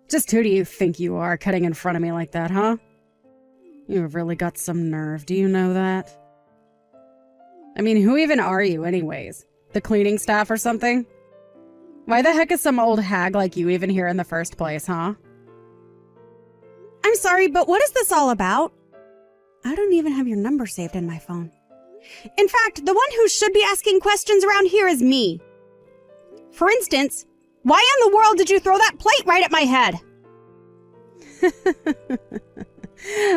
Just who do you think you are, cutting in front of me like that, huh? You've really got some nerve, do you know that? I mean, who even are you, anyways? The cleaning staff or something? Why the heck is some old hag like you even here in the first place, huh? I'm sorry, but what is this all about? I don't even have your number saved in my phone. In fact, the one who should be asking questions around here is me. For instance, why in the world did you throw that plate right at my head?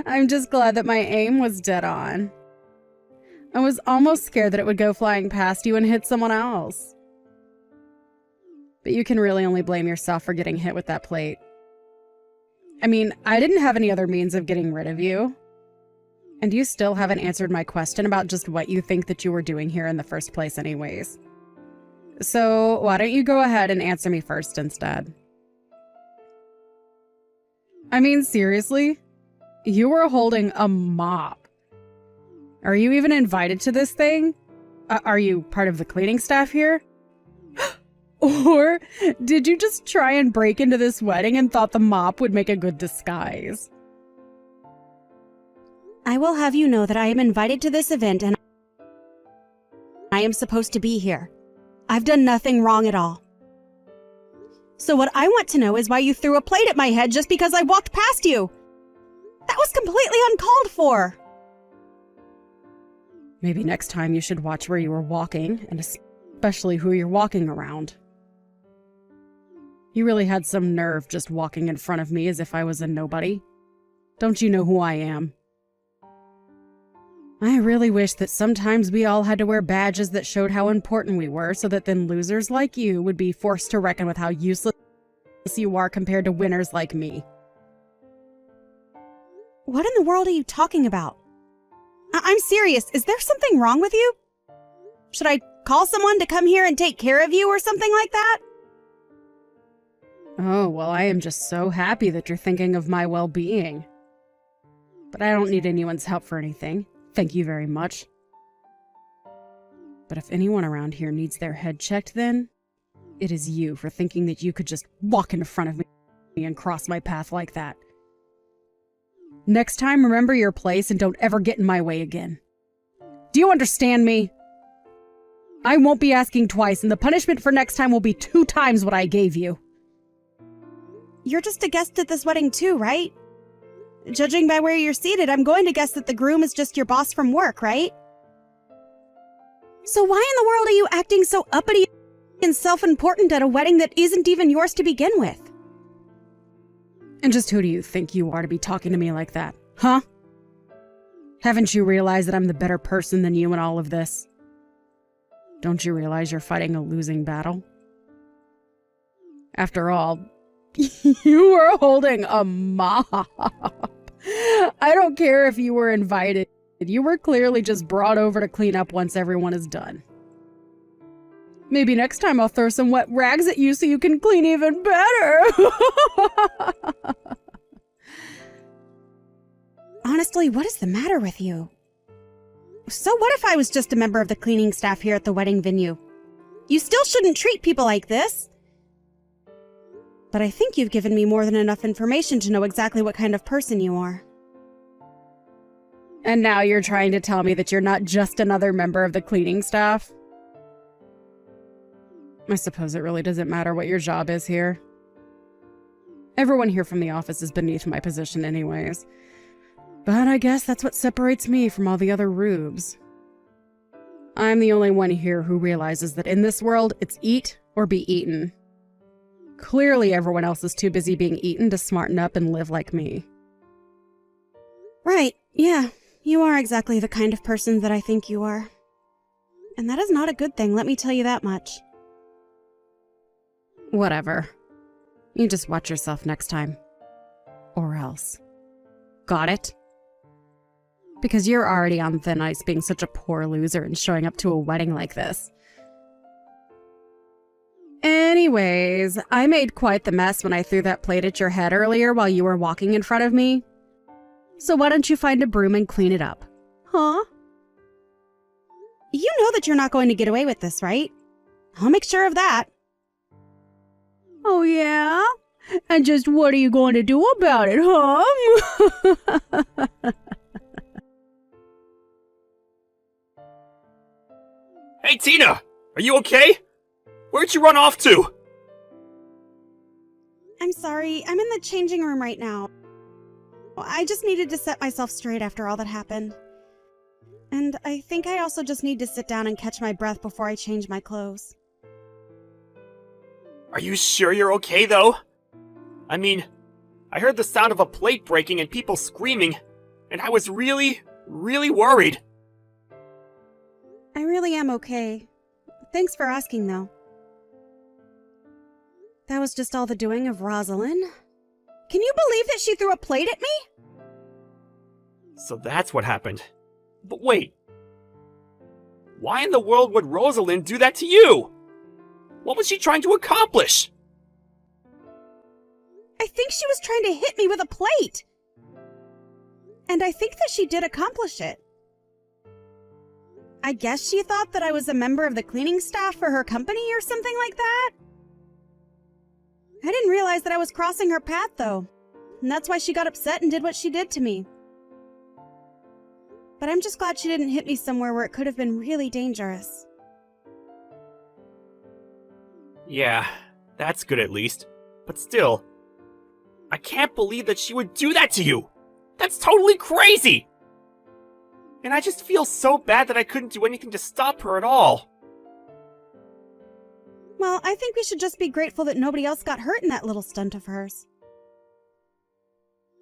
I'm just glad that my aim was dead on. I was almost scared that it would go flying past you and hit someone else. But you can really only blame yourself for getting hit with that plate. I mean, I didn't have any other means of getting rid of you. And you still haven't answered my question about just what you think that you were doing here in the first place anyways. So why don't you go ahead and answer me first instead? I mean, seriously? You were holding a mop. Are you even invited to this thing? Are you part of the cleaning staff here? Or did you just try and break into this wedding and thought the mop would make a good disguise? I will have you know that I am invited to this event and I am supposed to be here. I've done nothing wrong at all. So what I want to know is why you threw a plate at my head just because I walked past you. That was completely uncalled for. Maybe next time you should watch where you were walking, and especially who you're walking around. You really had some nerve just walking in front of me as if I was a nobody. Don't you know who I am? I really wish that sometimes we all had to wear badges that showed how important we were, so that then losers like you would be forced to reckon with how useless you are compared to winners like me. What in the world are you talking about? I'm serious. Is there something wrong with you? Should I call someone to come here and take care of you or something like that? Oh, well, I am just so happy that you're thinking of my well-being. But I don't need anyone's help for anything. Thank you very much. But if anyone around here needs their head checked, then it is you for thinking that you could just walk in front of me and cross my path like that. Next time, remember your place and don't ever get in my way again. Do you understand me? I won't be asking twice, and the punishment for next time will be 2 times what I gave you. You're just a guest at this wedding too, right? Judging by where you're seated, I'm going to guess that the groom is just your boss from work, right? So why in the world are you acting so uppity and self-important at a wedding that isn't even yours to begin with? And just who do you think you are to be talking to me like that, huh? Haven't you realized that I'm the better person than you in all of this? Don't you realize you're fighting a losing battle? After all, you were holding a mop. I don't care if you were invited. You were clearly just brought over to clean up once everyone is done. Maybe next time I'll throw some wet rags at you so you can clean even better. Honestly, what is the matter with you? So what if I was just a member of the cleaning staff here at the wedding venue? You still shouldn't treat people like this. But I think you've given me more than enough information to know exactly what kind of person you are. And now you're trying to tell me that you're not just another member of the cleaning staff? I suppose it really doesn't matter what your job is here. Everyone here from the office is beneath my position anyways. But I guess that's what separates me from all the other rubes. I'm the only one here who realizes that in this world, it's eat or be eaten. Clearly everyone else is too busy being eaten to smarten up and live like me. Right, yeah. You are exactly the kind of person that I think you are. And that is not a good thing, let me tell you that much. Whatever. You just watch yourself next time. Or else. Got it? Because you're already on thin ice being such a poor loser and showing up to a wedding like this. Anyways, I made quite the mess when I threw that plate at your head earlier while you were walking in front of me. So why don't you find a broom and clean it up? Huh? You know that you're not going to get away with this, right? I'll make sure of that. Oh yeah? And just what are you going to do about it, huh? Hey, Tina! Are you okay? Where'd you run off to? I'm sorry, I'm in the changing room right now. I just needed to set myself straight after all that happened. And I think I also just need to sit down and catch my breath before I change my clothes. Are you sure you're okay, though? I mean, I heard the sound of a plate breaking and people screaming, and I was really worried. I really am okay. Thanks for asking, though. That was just all the doing of Rosalind. Can you believe that she threw a plate at me? So that's what happened. But wait. Why in the world would Rosalind do that to you? What was she trying to accomplish? I think she was trying to hit me with a plate. And I think that she did accomplish it. I guess she thought that I was a member of the cleaning staff for her company or something like that. I didn't realize that I was crossing her path, though. And that's why she got upset and did what she did to me. But I'm just glad she didn't hit me somewhere where it could have been really dangerous. Yeah, that's good at least. But still, I can't believe that she would do that to you! That's totally crazy! And I just feel so bad that I couldn't do anything to stop her at all. Well, I think we should just be grateful that nobody else got hurt in that little stunt of hers.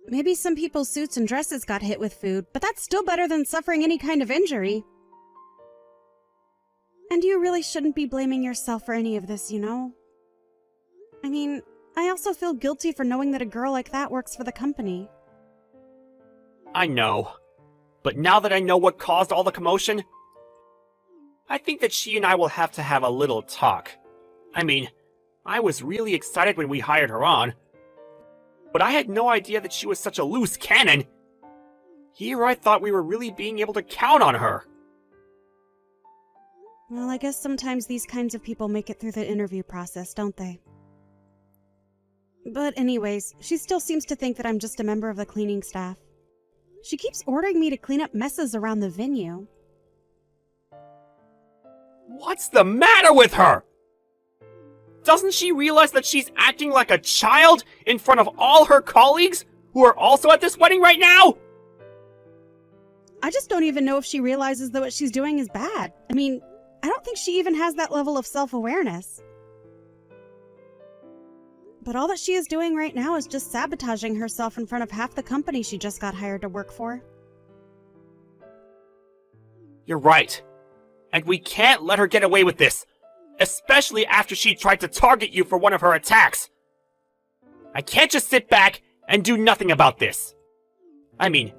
Maybe some people's suits and dresses got hit with food, but that's still better than suffering any kind of injury. And you really shouldn't be blaming yourself for any of this, you know? I mean, I also feel guilty for knowing that a girl like that works for the company. I know. But now that I know what caused all the commotion, I think that she and I will have to have a little talk. I mean, I was really excited when we hired her on, but I had no idea that she was such a loose cannon. Here I thought we were really being able to count on her. Well, I guess sometimes these kinds of people make it through the interview process, don't they? But anyways, she still seems to think that I'm just a member of the cleaning staff. She keeps ordering me to clean up messes around the venue. What's the matter with her? Doesn't she realize that she's acting like a child in front of all her colleagues who are also at this wedding right now? I just don't even know if she realizes that what she's doing is bad. I mean, I don't think she even has that level of self-awareness. But all that she is doing right now is just sabotaging herself in front of half the company she just got hired to work for. You're right. And we can't let her get away with this. Especially after she tried to target you for one of her attacks. I can't just sit back and do nothing about this. I mean,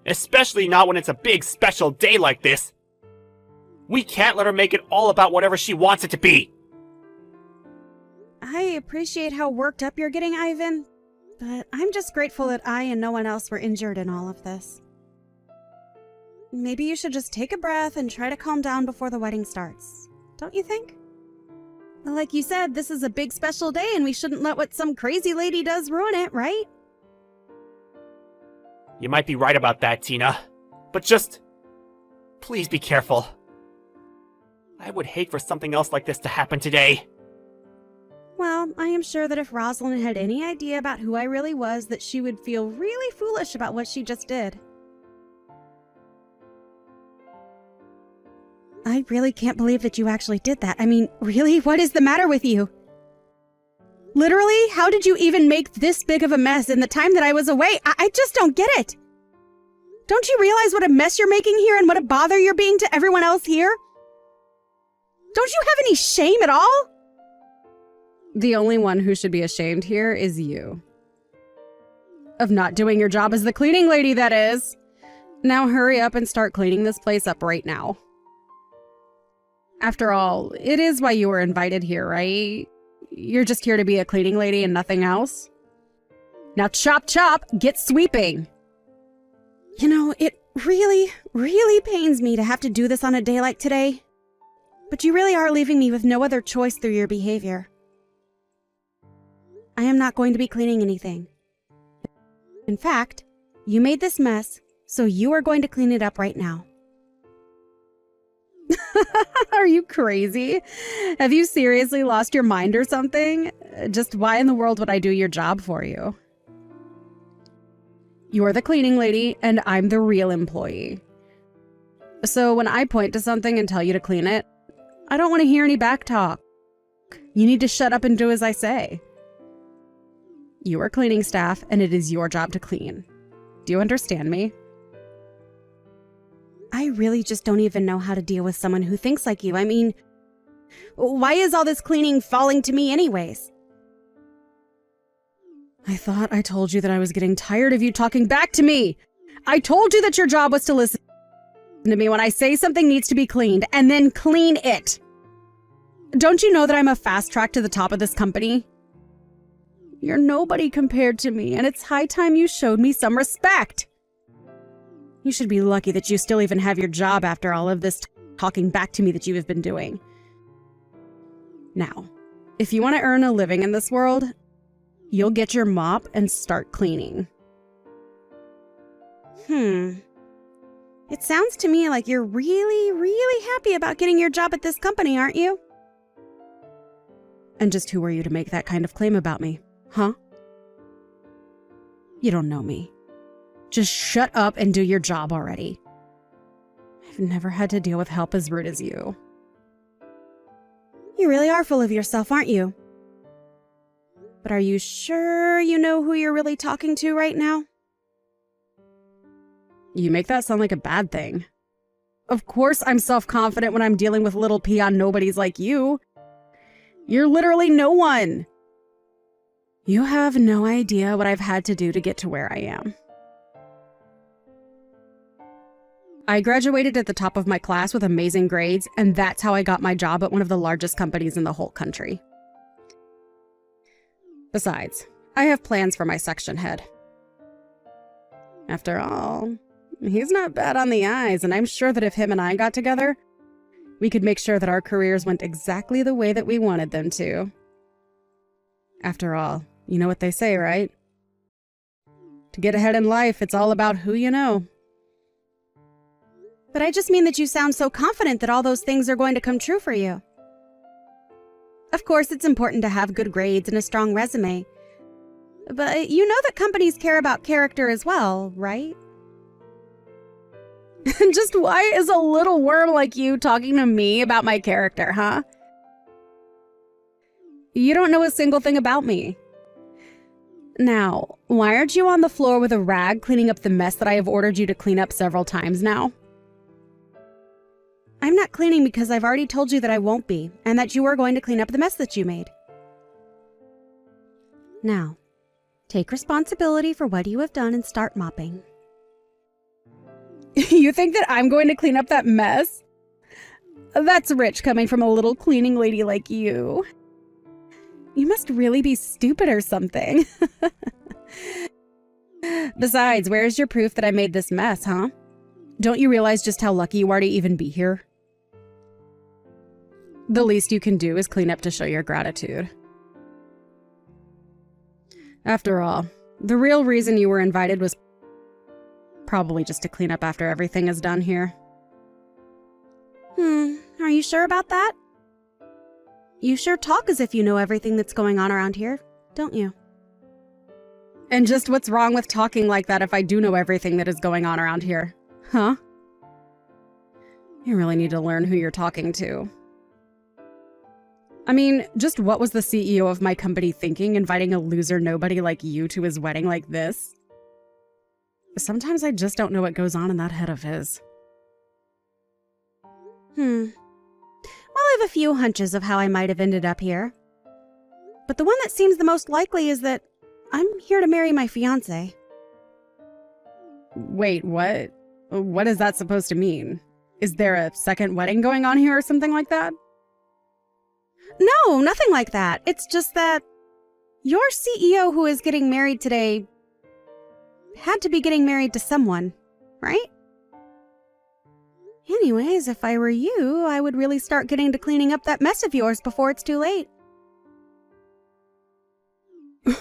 especially not when it's a big special day like this. We can't let her make it all about whatever she wants it to be. I appreciate how worked up you're getting, Ivan, but I'm just grateful that I and no one else were injured in all of this. Maybe you should just take a breath and try to calm down before the wedding starts, don't you think? Like you said, this is a big special day and we shouldn't let what some crazy lady does ruin it, right? You might be right about that, Tina. But just... please be careful. I would hate for something else like this to happen today. Well, I am sure that if Rosalind had any idea about who I really was, that she would feel really foolish about what she just did. I really can't believe that you actually did that. I mean, really? What is the matter with you? Literally, how did you even make this big of a mess in the time that I was away? I just don't get it. Don't you realize what a mess you're making here and what a bother you're being to everyone else here? Don't you have any shame at all? The only one who should be ashamed here is you. Of not doing your job as the cleaning lady, that is. Now hurry up and start cleaning this place up right now. After all, it is why you were invited here, right? You're just here to be a cleaning lady and nothing else? Now chop chop, get sweeping! You know, it really pains me to have to do this on a day like today. But you really are leaving me with no other choice through your behavior. I am not going to be cleaning anything. In fact, you made this mess, so you are going to clean it up right now. Are you crazy? Have you seriously lost your mind or something? Just why in the world would I do your job for you? You're the cleaning lady, and I'm the real employee. So when I point to something and tell you to clean it, I don't want to hear any back talk. You need to shut up and do as I say. You are cleaning staff, and it is your job to clean. Do you understand me? I really just don't even know how to deal with someone who thinks like you. I mean, why is all this cleaning falling to me anyways? I thought I told you that I was getting tired of you talking back to me. I told you that your job was to listen to me when I say something needs to be cleaned, and then clean it. Don't you know that I'm a fast track to the top of this company? You're nobody compared to me, and it's high time you showed me some respect. You should be lucky that you still even have your job after all of this talking back to me that you have been doing. Now, if you want to earn a living in this world, you'll get your mop and start cleaning. It sounds to me like you're really, really happy about getting your job at this company, aren't you? And just who are you to make that kind of claim about me, huh? You don't know me. Just shut up and do your job already. I've never had to deal with help as rude as you. You really are full of yourself, aren't you? But are you sure you know who you're really talking to right now? You make that sound like a bad thing. Of course I'm self-confident when I'm dealing with little peon nobodies like you. You're literally no one. You have no idea what I've had to do to get to where I am. I graduated at the top of my class with amazing grades, and that's how I got my job at one of the largest companies in the whole country. Besides, I have plans for my section head. After all, he's not bad on the eyes, and I'm sure that if him and I got together, we could make sure that our careers went exactly the way that we wanted them to. After all, you know what they say, right? To get ahead in life, it's all about who you know. But I just mean that you sound so confident that all those things are going to come true for you. Of course, it's important to have good grades and a strong resume. But you know that companies care about character as well, right? Just why is a little worm like you talking to me about my character, huh? You don't know a single thing about me. Now, why aren't you on the floor with a rag cleaning up the mess that I have ordered you to clean up several times now? I'm not cleaning because I've already told you that I won't be, and that you are going to clean up the mess that you made. Now, take responsibility for what you have done and start mopping. You think that I'm going to clean up that mess? That's rich coming from a little cleaning lady like you. You must really be stupid or something. Besides, where's your proof that I made this mess, huh? Don't you realize just how lucky you are to even be here? The least you can do is clean up to show your gratitude. After all, the real reason you were invited was probably just to clean up after everything is done here. Are you sure about that? You sure talk as if you know everything that's going on around here, don't you? And just what's wrong with talking like that if I do know everything that is going on around here? Huh? You really need to learn who you're talking to. I mean, just what was the CEO of my company thinking, inviting a loser nobody like you to his wedding like this? Sometimes I just don't know what goes on in that head of his. Well, I have a few hunches of how I might have ended up here. But the one that seems the most likely is that I'm here to marry my fiancé. Wait, what? What is that supposed to mean? Is there a second wedding going on here or something like that? No, nothing like that. It's just that your CEO who is getting married today had to be getting married to someone, right? Anyways, if I were you, I would really start getting to cleaning up that mess of yours before it's too late.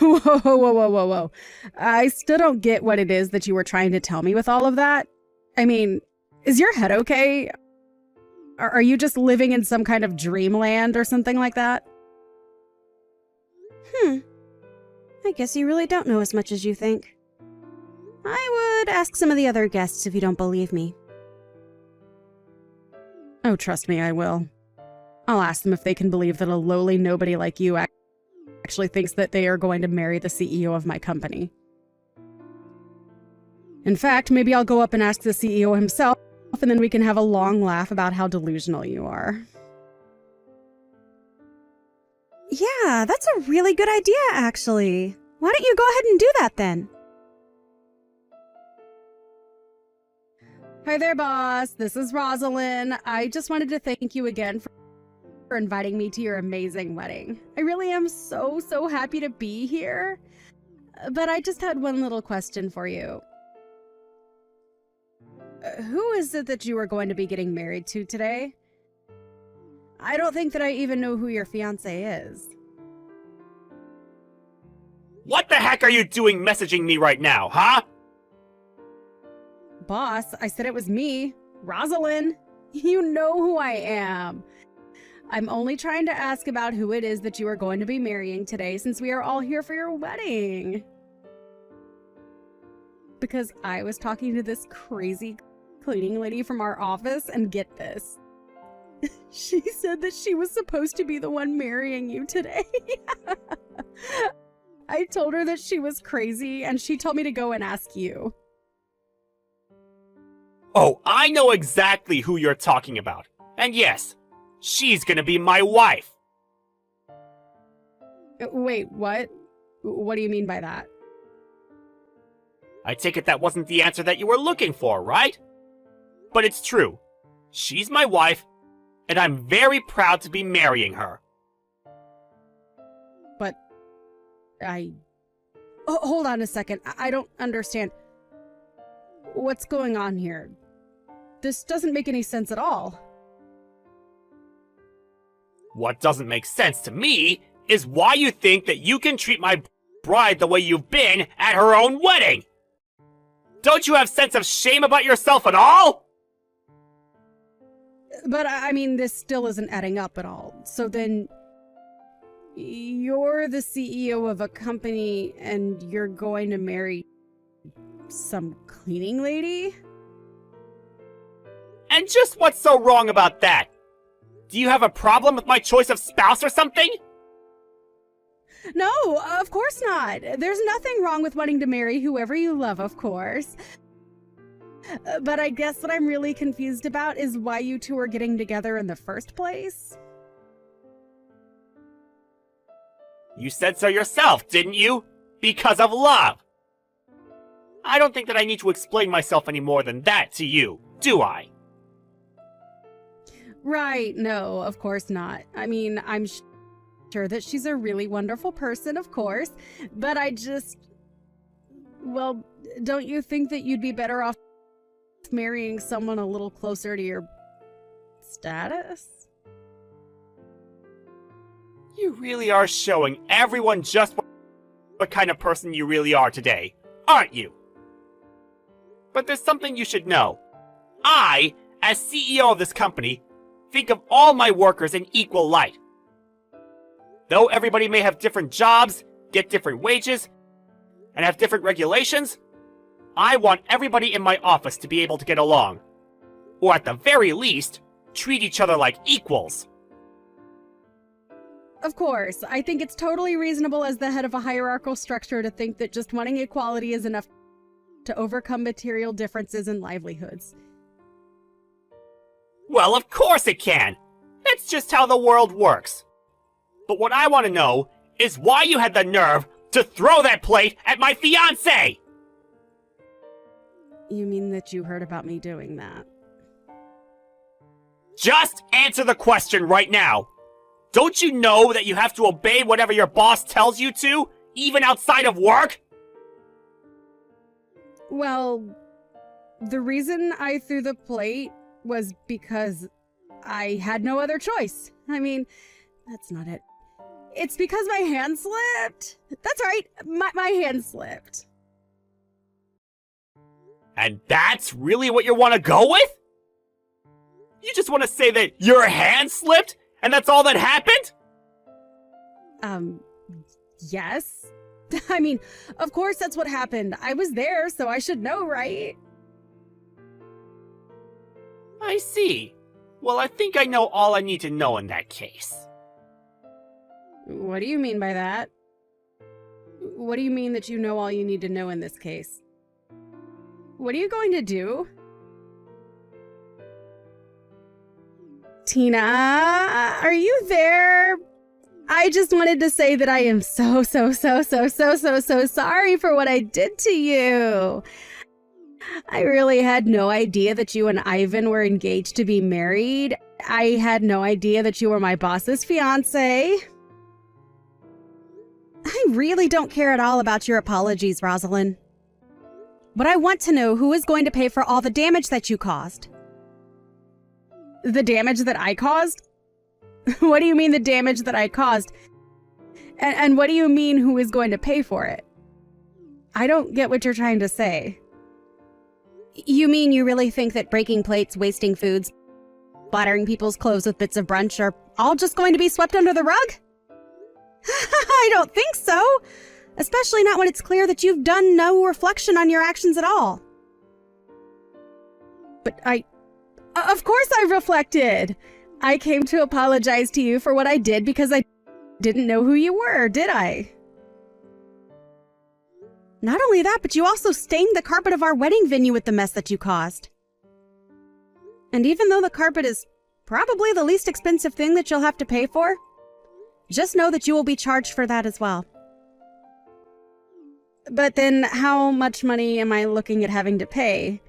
Whoa, whoa, whoa, whoa, whoa. I still don't get what it is that you were trying to tell me with all of that. I mean, is your head okay? Are you just living in some kind of dreamland or something like that? I guess you really don't know as much as you think. I would ask some of the other guests if you don't believe me. Oh, trust me, I will. I'll ask them if they can believe that a lowly nobody like you actually thinks that they are going to marry the CEO of my company. In fact, maybe I'll go up and ask the CEO himself, and then we can have a long laugh about how delusional you are. Yeah, that's a really good idea, actually. Why don't you go ahead and do that then? Hi there, boss. This is Rosalind. I just wanted to thank you again for inviting me to your amazing wedding. I really am so happy to be here. But I just had one little question for you. Who is it that you are going to be getting married to today? I don't think that I even know who your fiancé is. What the heck are you doing messaging me right now, huh? Boss, I said it was me, Rosalind. You know who I am. I'm only trying to ask about who it is that you are going to be marrying today, since we are all here for your wedding. Because I was talking to this crazy cleaning lady from our office, and get this. She said that she was supposed to be the one marrying you today. I told her that she was crazy, and she told me to go and ask you. Oh, I know exactly who you're talking about. And yes, she's gonna be my wife. Wait, what? What do you mean by that? I take it that wasn't the answer that you were looking for, right? But it's true. She's my wife, and I'm very proud to be marrying her. But Oh, hold on a second. I don't understand. What's going on here? This doesn't make any sense at all. What doesn't make sense to me is why you think that you can treat my bride the way you've been at her own wedding. Don't you have sense of shame about yourself at all? But I mean, this still isn't adding up at all. So then, you're the CEO of a company and you're going to marry some cleaning lady? And just what's so wrong about that? Do you have a problem with my choice of spouse or something? No, of course not. There's nothing wrong with wanting to marry whoever you love, of course. But I guess what I'm really confused about is why you two are getting together in the first place. You said so yourself, didn't you? Because of love. I don't think that I need to explain myself any more than that to you, do I? Right, no, of course not. I mean, I'm sure that she's a really wonderful person, of course, but well, don't you think that you'd be better off marrying someone a little closer to your status? You really are showing everyone just what kind of person you really are today, aren't you? But there's something you should know. I, as CEO of this company, think of all my workers in equal light. Though everybody may have different jobs, get different wages, and have different regulations, I want everybody in my office to be able to get along. Or at the very least, treat each other like equals. Of course, I think it's totally reasonable as the head of a hierarchical structure to think that just wanting equality is enough to overcome material differences in livelihoods. Well, of course it can! That's just how the world works. But what I want to know is why you had the nerve to throw that plate at my fiancé! You mean that you heard about me doing that? Just answer the question right now! Don't you know that you have to obey whatever your boss tells you to, even outside of work? Well, the reason I threw the plate was because I had no other choice. I mean, that's not it. It's because my hand slipped. That's right, my hand slipped. And that's really what you want to go with? You just want to say that your hand slipped and that's all that happened? Yes. I mean, of course that's what happened. I was there, so I should know, right? I see. Well, I think I know all I need to know in that case. What do you mean by that? What do you mean that you know all you need to know in this case? What are you going to do? Tina, are you there? I just wanted to say that I am so sorry for what I did to you. I really had no idea that you and Ivan were engaged to be married. I had no idea that you were my boss's fiance. I really don't care at all about your apologies, Rosalind. But I want to know who is going to pay for all the damage that you caused. The damage that I caused? What do you mean the damage that I caused? And what do you mean who is going to pay for it? I don't get what you're trying to say. You mean you really think that breaking plates, wasting foods, splattering people's clothes with bits of brunch are all just going to be swept under the rug? I don't think so. Especially not when it's clear that you've done no reflection on your actions at all. But of course I reflected. I came to apologize to you for what I did because I didn't know who you were, did I? Not only that, but you also stained the carpet of our wedding venue with the mess that you caused. And even though the carpet is probably the least expensive thing that you'll have to pay for, just know that you will be charged for that as well. But then how much money am I looking at having to pay?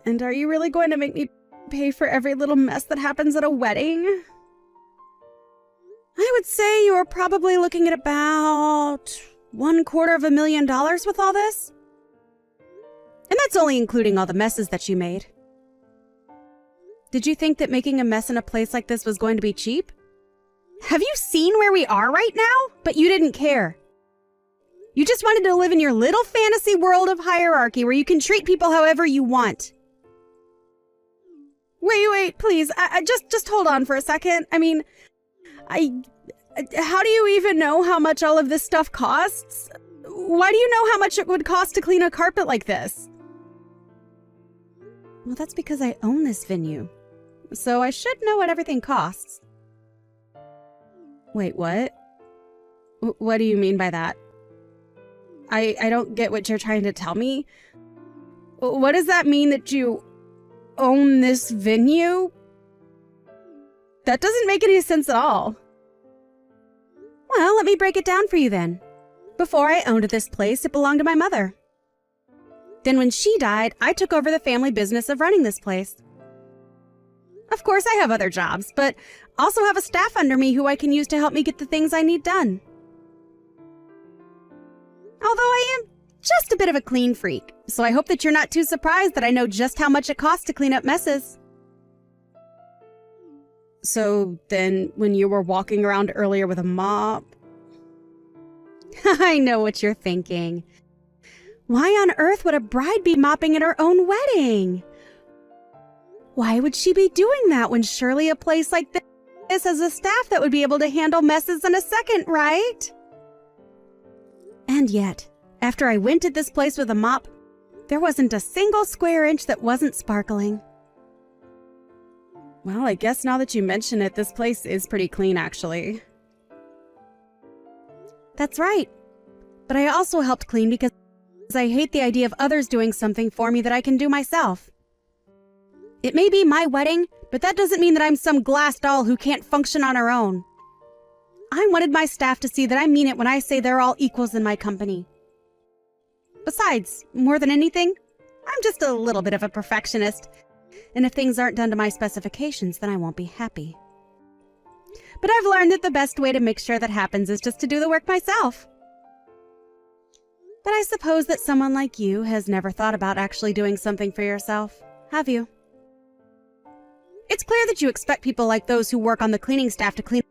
And are you really going to make me pay for every little mess that happens at a wedding? I would say you are probably looking at about $250,000 with all this. And that's only including all the messes that you made. Did you think that making a mess in a place like this was going to be cheap? Have you seen where we are right now? But you didn't care. You just wanted to live in your little fantasy world of hierarchy where you can treat people however you want. Wait, please. I just hold on for a second. I mean, how do you even know how much all of this stuff costs? Why do you know how much it would cost to clean a carpet like this? Well, that's because I own this venue. So I should know what everything costs. Wait, what? What do you mean by that? I don't get what you're trying to tell me. What does that mean that you own this venue? That doesn't make any sense at all. Well, let me break it down for you then. Before I owned this place, it belonged to my mother. Then when she died, I took over the family business of running this place. Of course, I have other jobs, but also have a staff under me who I can use to help me get the things I need done. Although I am just a bit of a clean freak, so I hope that you're not too surprised that I know just how much it costs to clean up messes. So then, when you were walking around earlier with a mop... I know what you're thinking. Why on earth would a bride be mopping at her own wedding? Why would she be doing that when surely a place like this has a staff that would be able to handle messes in a second, right? And yet, after I went to this place with a mop, there wasn't a single square inch that wasn't sparkling. Well, I guess now that you mention it, this place is pretty clean, actually. That's right. But I also helped clean because I hate the idea of others doing something for me that I can do myself. It may be my wedding, but that doesn't mean that I'm some glass doll who can't function on her own. I wanted my staff to see that I mean it when I say they're all equals in my company. Besides, more than anything, I'm just a little bit of a perfectionist, and if things aren't done to my specifications, then I won't be happy. But I've learned that the best way to make sure that happens is just to do the work myself. But I suppose that someone like you has never thought about actually doing something for yourself, have you? It's clear that you expect people like those who work on the cleaning staff to clean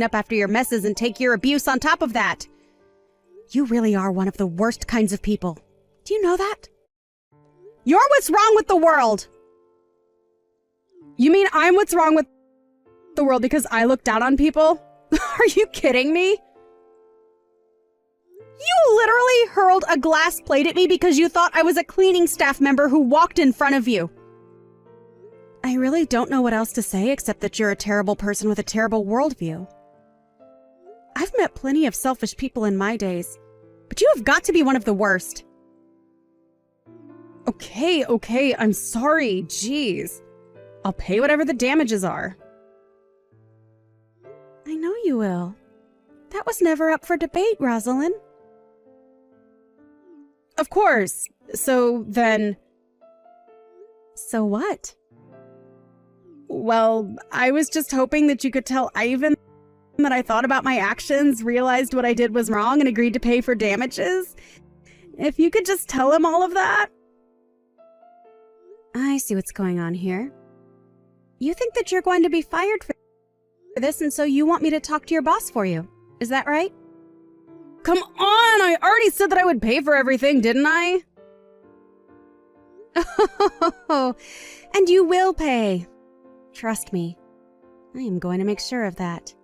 up after your messes and take your abuse on top of that. You really are one of the worst kinds of people. Do you know that? You're what's wrong with the world. You mean I'm what's wrong with the world because I look down on people? Are you kidding me? You literally hurled a glass plate at me because you thought I was a cleaning staff member who walked in front of you. I really don't know what else to say except that you're a terrible person with a terrible worldview. I've met plenty of selfish people in my days, but you have got to be one of the worst. Okay, I'm sorry, jeez. I'll pay whatever the damages are. I know you will. That was never up for debate, Rosalind. Of course. So then... So what? Well, I was just hoping that you could tell Ivan that I thought about my actions, realized what I did was wrong, and agreed to pay for damages. If you could just tell him all of that. I see what's going on here. You think that you're going to be fired for this, and so you want me to talk to your boss for you. Is that right? Come on! I already said that I would pay for everything, didn't I? Oh, and you will pay. Trust me. I am going to make sure of that.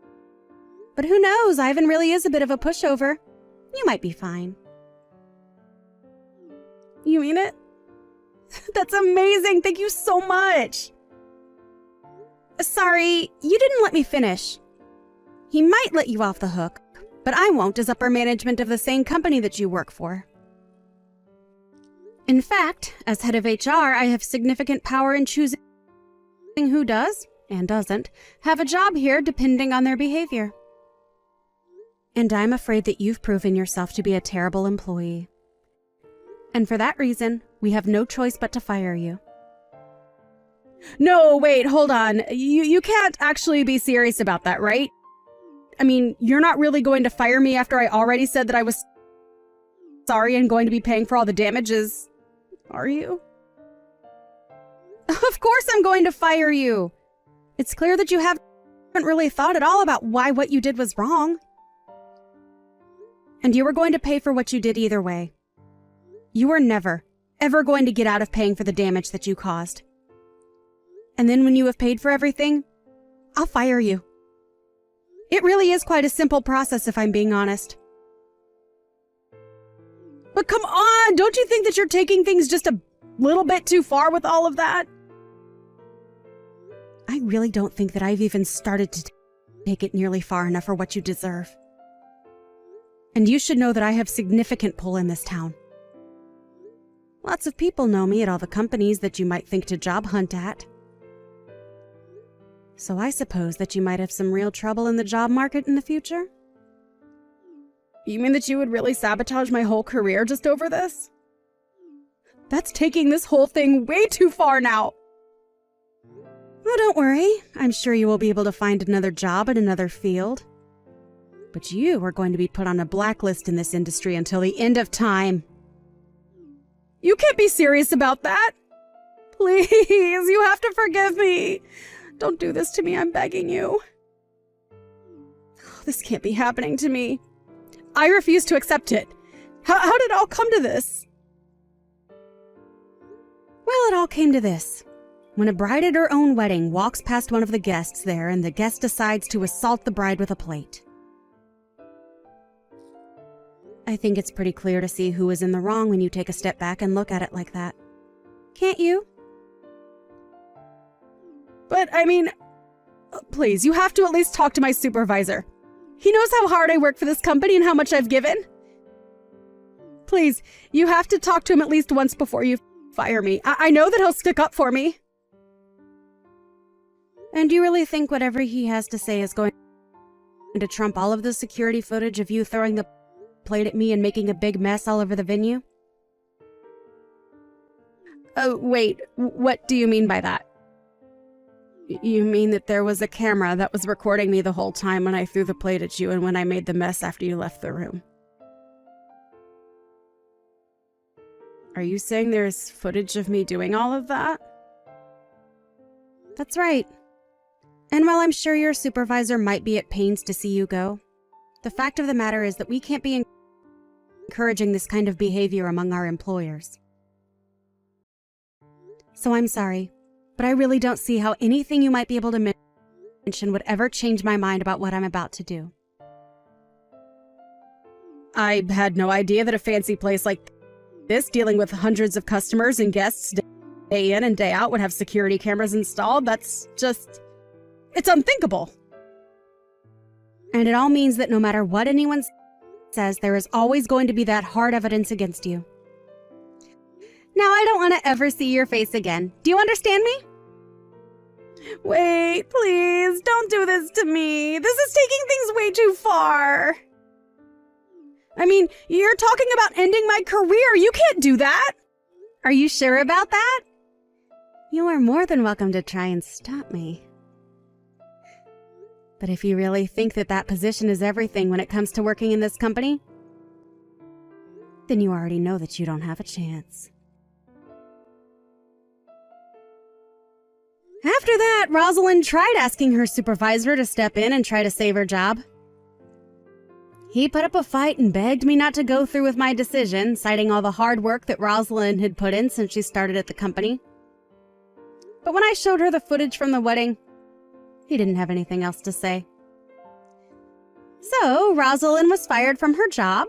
But who knows? Ivan really is a bit of a pushover. You might be fine. You mean it? That's amazing! Thank you so much! Sorry, you didn't let me finish. He might let you off the hook, but I won't as upper management of the same company that you work for. In fact, as head of HR, I have significant power in choosing who does, and doesn't, have a job here depending on their behavior. And I'm afraid that you've proven yourself to be a terrible employee. And for that reason, we have no choice but to fire you. No, wait, hold on. You can't actually be serious about that, right? I mean, you're not really going to fire me after I already said that I was sorry and going to be paying for all the damages, are you? Of course I'm going to fire you. It's clear that you haven't really thought at all about why what you did was wrong. And you were going to pay for what you did either way. You were never, ever going to get out of paying for the damage that you caused. And then when you have paid for everything, I'll fire you. It really is quite a simple process if I'm being honest. But come on, don't you think that you're taking things just a little bit too far with all of that? I really don't think that I've even started to take it nearly far enough for what you deserve. And you should know that I have significant pull in this town. Lots of people know me at all the companies that you might think to job hunt at. So I suppose that you might have some real trouble in the job market in the future? You mean that you would really sabotage my whole career just over this? That's taking this whole thing way too far now. Oh, don't worry. I'm sure you will be able to find another job in another field. But you are going to be put on a blacklist in this industry until the end of time. You can't be serious about that. Please, you have to forgive me. Don't do this to me, I'm begging you. This can't be happening to me. I refuse to accept it. How did it all come to this? Well, it all came to this. When a bride at her own wedding walks past one of the guests there and the guest decides to assault the bride with a plate. I think it's pretty clear to see who is in the wrong when you take a step back and look at it like that. Can't you? But, I mean, please, you have to at least talk to my supervisor. He knows how hard I work for this company and how much I've given. Please, you have to talk to him at least once before you fire me. I know that he'll stick up for me. And you really think whatever he has to say is going to trump all of the security footage of you throwing the plate at me and making a big mess all over the venue? Oh, wait, what do you mean by that? You mean that there was a camera that was recording me the whole time when I threw the plate at you and when I made the mess after you left the room? Are you saying there's footage of me doing all of that? That's right. And while I'm sure your supervisor might be at pains to see you go, the fact of the matter is that we can't be encouraging this kind of behavior among our employers. So I'm sorry, but I really don't see how anything you might be able to mention would ever change my mind about what I'm about to do. I had no idea that a fancy place like this, dealing with hundreds of customers and guests day in and day out, would have security cameras installed. That's just... it's unthinkable. And it all means that no matter what anyone says, there is always going to be that hard evidence against you. Now, I don't want to ever see your face again. Do you understand me? Wait, please, don't do this to me. This is taking things way too far. I mean, you're talking about ending my career. You can't do that. Are you sure about that? You are more than welcome to try and stop me. But if you really think that that position is everything when it comes to working in this company, then you already know that you don't have a chance. After that, Rosalind tried asking her supervisor to step in and try to save her job. He put up a fight and begged me not to go through with my decision, citing all the hard work that Rosalind had put in since she started at the company. But when I showed her the footage from the wedding, he didn't have anything else to say. So, Rosalind was fired from her job.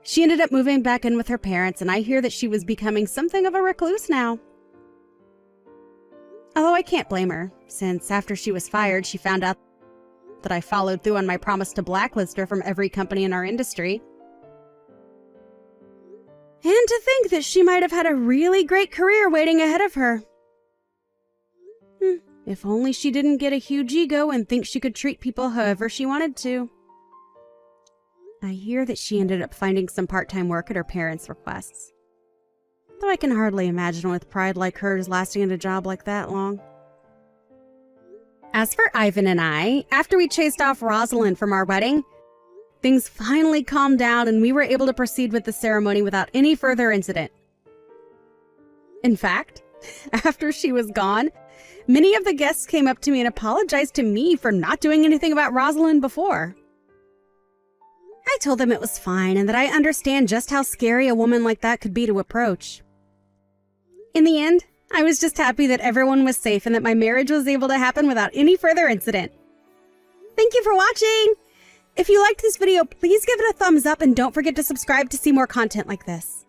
She ended up moving back in with her parents, and I hear that she was becoming something of a recluse now. Although I can't blame her, since after she was fired, she found out that I followed through on my promise to blacklist her from every company in our industry. And to think that she might have had a really great career waiting ahead of her. If only she didn't get a huge ego and think she could treat people however she wanted to. I hear that she ended up finding some part-time work at her parents' requests. Though I can hardly imagine with pride like hers lasting in a job like that long. As for Ivan and I, after we chased off Rosalind from our wedding, things finally calmed down and we were able to proceed with the ceremony without any further incident. In fact, after she was gone, many of the guests came up to me and apologized to me for not doing anything about Rosalind before. I told them it was fine and that I understand just how scary a woman like that could be to approach. In the end, I was just happy that everyone was safe and that my marriage was able to happen without any further incident. Thank you for watching! If you liked this video, please give it a thumbs up and don't forget to subscribe to see more content like this.